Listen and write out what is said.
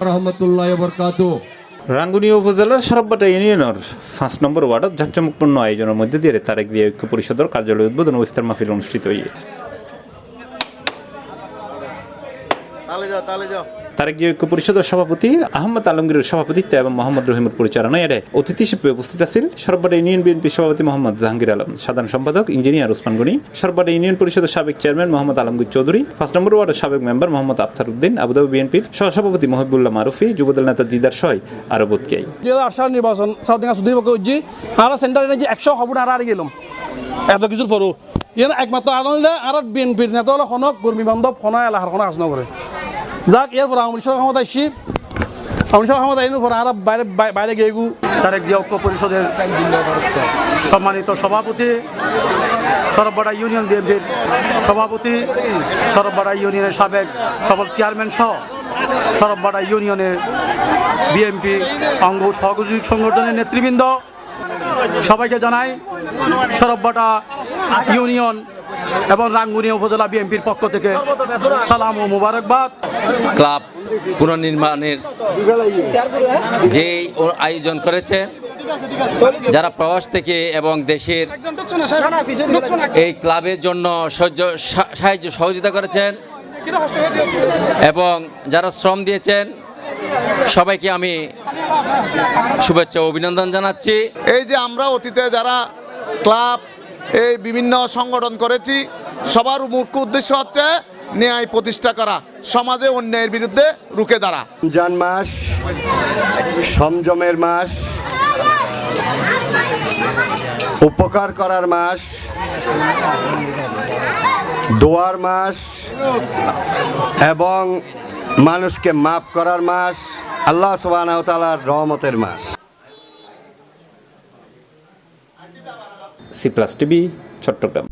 রহমতুল্লাহি ওয়া বারাকাতুহু। রাঙ্গুনিয়া উপজেলার সরববাটা ইউনিয়নের ৫ নম্বর ওয়ার্ডত জাঁকজমকপূর্ণ আয়োজনের মধ্যে দিয়ে তারেক জিয়া ঐক্য পরিষদের কার্যালয় উদ্বোধন ও ইফতার মাহফিল অনুষ্ঠিত হয়ে তারেক জিয়া ঐক্য পরিষদের সভাপতি আহমদ আলমগীরের সভাপতিত্বে এবং মোহাম্মদ রহিমের পরিচালনায় এর অতিথি হিসেবে উপস্থিত আছেন সরববাটা ইউনিয়ন বিএনপি সভাপতি মোহাম্মদ জাহাঙ্গীর আলম, সাধারণ সম্পাদক ইঞ্জিনিয়ার ওসমান গনি, সরববাটা ইউনিয়ন পরিষদের সাবেক চেয়ারম্যান মোহাম্মদ আলমগীর চৌধুরী, ৫ নম্বর ওয়ার্ডের সাবেক মেম্বার মোহাম্মদ আফতার উদ্দিন, আবুধাবি বিএনপির সহসভাপতি মহিবুল্লাহ মারুফি, যুবদল নেতা দিদার সহ আরো বোধকেই নির্বাচন আর সেন্টারে ১০০ হব না আর গেলাম এত কিছুর পরও ইয়ার একমাত্র আনন্দে আর বিএনপির নেতা হলো খনক কর্মী বান্ধব খন এলাকার কোনো আসন করে যাক এর পর আওয়ামী লীগের ক্ষমতা আসছি আওয়ামী লীগের ক্ষমতা আইনের পর আর বাইরে গিয়ে তারেক জিয়া ঐক্য পরিষদের সম্মানিত সভাপতি, সরববাটা ইউনিয়ন বিএনপির সভাপতি, সরববাটা ইউনিয়নের সাবেক সফল চেয়ারম্যান সহ সরববাটা ইউনিয়নের বিএনপি অঙ্গ সহযোগী সংগঠনের নেতৃবৃন্দ সবাইকে জানাই সরববাটা ইউনিয়ন এবং রাঙ্গুনিয়া উপজেলা বিএনপির পক্ষ থেকে সালাম ও মুবারকবাদ। ক্লাব পুনর্নির্মাণের যে আয়োজন করেছেন যারা প্রবাস থেকে এবং দেশের এই ক্লাবের জন্য সাহায্য সহযোগিতা করেছেন এবং যারা শ্রম দিয়েছেন সবাইকে আমি শুভেচ্ছা ও অভিনন্দন জানাচ্ছি। এই যে আমরা অতীতে যারা ক্লাব এই বিভিন্ন সংগঠন করেছি সবার মুখ্য উদ্দেশ্য হচ্ছে ন্যায় প্রতিষ্ঠা করা, সমাজে অন্যায়ের বিরুদ্ধে রুখে দাঁড়া। রমজান মাস সংযমের মাস, উপকার করার মাস, দোয়ার মাস এবং মানুষকে মাফ করার মাস, আল্লাহ সুবহানাহু ওয়া তাআলার রহমতের মাস। C plus TV, Chittagong.